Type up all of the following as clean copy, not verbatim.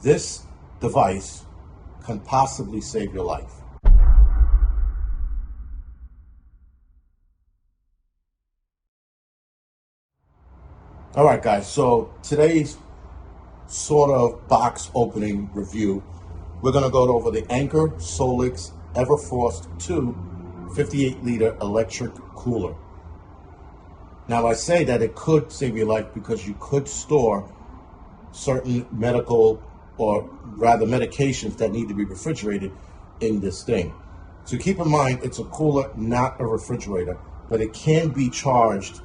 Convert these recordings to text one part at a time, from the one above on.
this device can possibly save your life. All right, guys, so today's sort of box opening review, we're going to go over the Anker Solix EverFrost 2 58-liter electric cooler. Now, I say that it could save your life because you could store certain medical, or rather medications that need to be refrigerated in this thing. So keep in mind, it's a cooler, not a refrigerator, but it can be charged,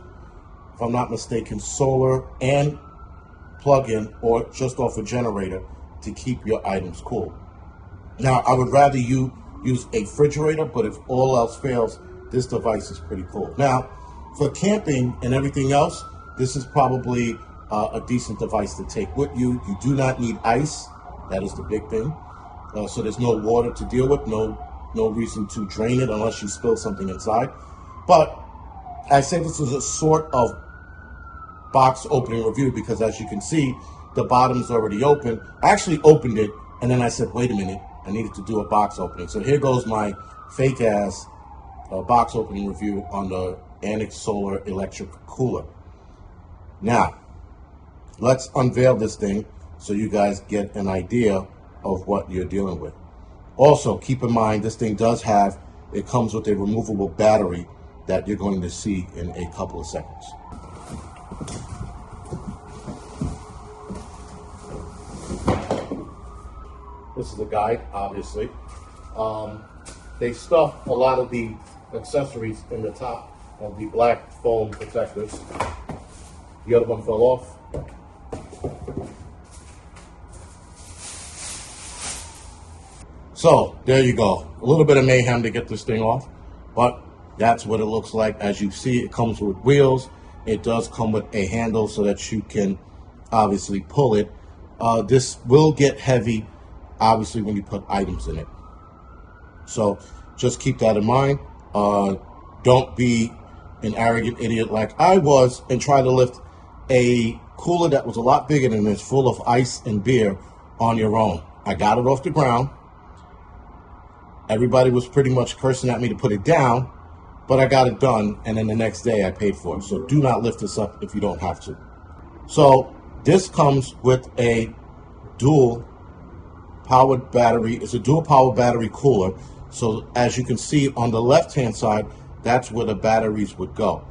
if I'm not mistaken, solar and plug-in or just off a generator to keep your items cool. Now, I would rather you use a refrigerator, but if all else fails, this device is pretty cool. Now, for camping and everything else, this is probably a decent device to take with you. You do not need ice. That is the big thing. So there's no water to deal with, no reason to drain it unless you spill something inside. But I say this is a sort of box opening review because, as you can see, the bottom's already open. I actually opened it and then I said, wait a minute, I needed to do a box opening. So here goes my fake ass box opening review on the Anker Solar electric cooler. Now, let's unveil this thing so you guys get an idea of what you're dealing with. Also, keep in mind, this thing it comes with a removable battery that you're going to see in a couple of seconds. This is the guide, obviously. They stuff a lot of the accessories in the top of the black foam protectors. The other one fell off. So there you go. A little bit of mayhem to get this thing off, but that's what it looks like. As you see, it comes with wheels. It does come with a handle so that you can obviously pull it. This will get heavy, obviously, when you put items in it. So just keep that in mind. Don't be an arrogant idiot like I was and try to lift a cooler that was a lot bigger than this, full of ice and beer, on your own. I got it off the ground. Everybody was pretty much cursing at me to put it down, but I got it done, and then the next day I paid for it. So do not lift this up if you don't have to. So this comes with a dual powered battery. It's a dual power battery cooler. So as you can see on the left-hand side, that's where the batteries would go.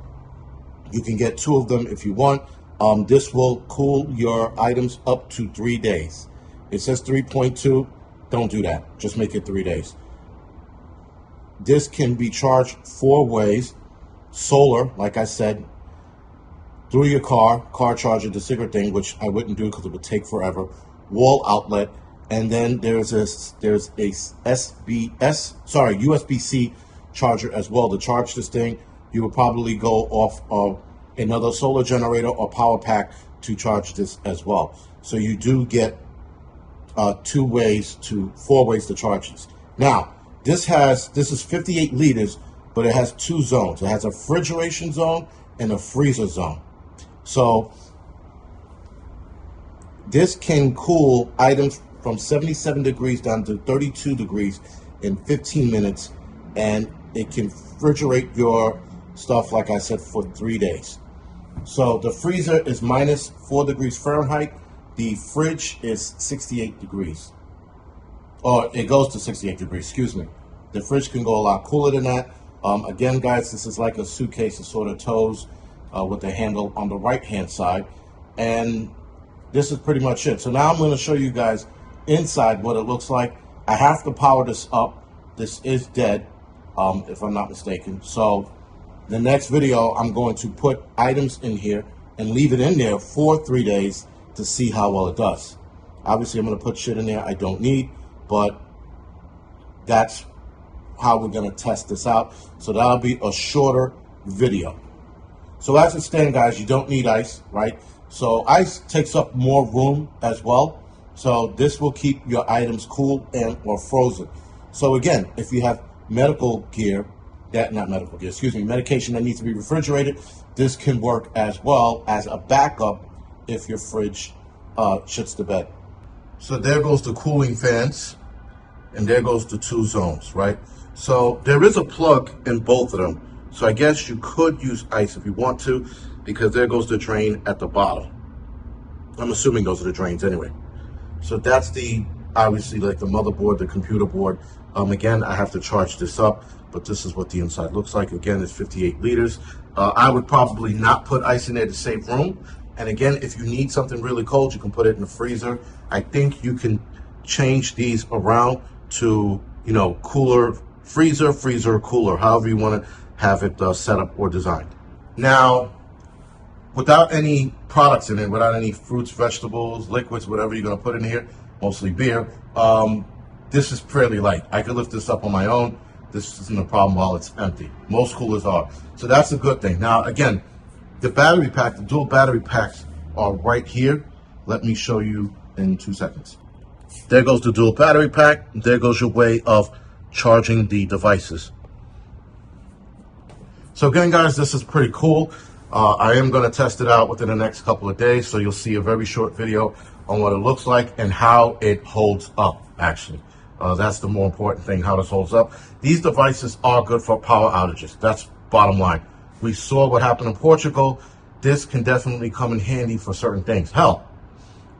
You can get 2 of them if you want. This will cool your items up to 3 days. It says 3.2. Don't do that. Just make it 3 days. This can be charged 4 ways. Solar, like I said, through your car charger, the cigarette thing, which I wouldn't do because it would take forever. Wall outlet, and then there's a USB-C charger as well to charge this thing. You would probably go off of another solar generator or power pack to charge this as well. So you do get 4 ways to charge this. Now, this is 58 liters, but it has 2 zones. It has a refrigeration zone and a freezer zone. So this can cool items from 77 degrees down to 32 degrees in 15 minutes, and it can refrigerate your stuff, like I said, for 3 days. So the freezer is -4 degrees Fahrenheit. The fridge is 68 degrees. Or it goes to 68 degrees, excuse me. The fridge can go a lot cooler than that. Again, guys, this is like a suitcase. It sort of tows with the handle on the right-hand side. And this is pretty much it. So now I'm going to show you guys inside what it looks like. I have to power this up. This is dead, if I'm not mistaken. So the next video, I'm going to put items in here and leave it in there for 3 days to see how well it does. Obviously, I'm going to put shit in there I don't need, but that's how we're going to test this out. So that'll be a shorter video. So as it stands, guys, you don't need ice, right? So ice takes up more room as well. So this will keep your items cool and or frozen. So again, if you have medical gear, medication that needs to be refrigerated, this can work as well as a backup if your fridge shits the bed. So there goes the cooling fans, and there goes the 2 zones, right? So there is a plug in both of them. So I guess you could use ice if you want to, because there goes the drain at the bottom. I'm assuming those are the drains anyway. So that's the, obviously, like the motherboard, the computer board. Again, I have to charge this up, but this is what the inside looks like. Again, it's 58 liters. I would probably not put ice in there to save room. And again, if you need something really cold, you can put it in the freezer. I think you can change these around to, you know, cooler, freezer, cooler, however you want to have it set up or designed. Now, without any products in it, without any fruits, vegetables, liquids, whatever you're going to put in here, mostly beer, this is fairly light. I could lift this up on my own. This isn't a problem while it's empty. Most coolers are. So that's a good thing. Now, again, the battery pack, the dual battery packs are right here. Let me show you in 2 seconds. There goes the dual battery pack. There goes your way of charging the devices. So again, guys, this is pretty cool. I am going to test it out within the next couple of days, so you'll see a very short video on what it looks like and how it holds up, actually. That's the more important thing, how this holds up. These devices are good for power outages. That's bottom line. We saw what happened in Portugal. This can definitely come in handy for certain things. Hell,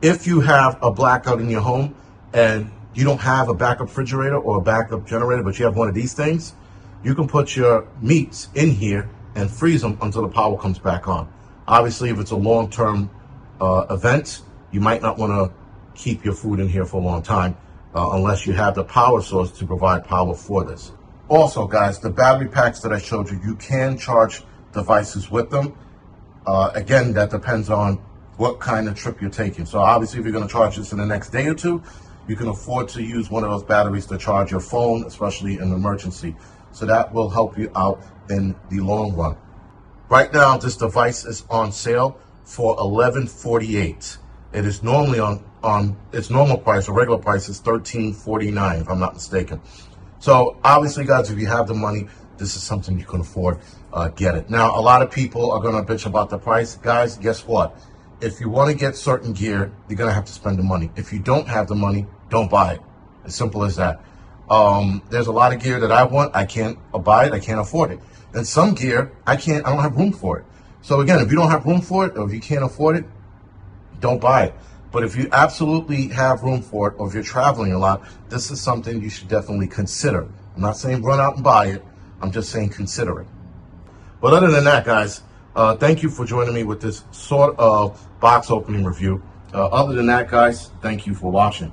if you have a blackout in your home and you don't have a backup refrigerator or a backup generator, but you have one of these things, you can put your meats in here and freeze them until the power comes back on. Obviously, if it's a long-term event, you might not want to keep your food in here for a long time unless you have the power source to provide power for this. Also, guys, the battery packs that I showed you, you can charge devices with them. Again, that depends on what kind of trip you're taking. So obviously, if you're going to charge this in the next day or two, you can afford to use one of those batteries to charge your phone, especially in an emergency. So that will help you out in the long run. Right now, this device is on sale for $11.48. It is normally on its normal price, or regular price is $13.49, if I'm not mistaken. So obviously, guys, if you have the money, this is something you can afford. Get it. Now, a lot of people are going to bitch about the price. Guys, guess what? If you want to get certain gear, you're going to have to spend the money. If you don't have the money, don't buy it. As simple as that. There's a lot of gear that I want. I can't buy it. I can't afford it. And some gear, I don't have room for it. So again, if you don't have room for it, or if you can't afford it, don't buy it. But if you absolutely have room for it, or if you're traveling a lot, this is something you should definitely consider. I'm not saying run out and buy it. I'm just saying consider it. But other than that, guys, thank you for joining me with this sort of box opening review. Other than that, guys, thank you for watching.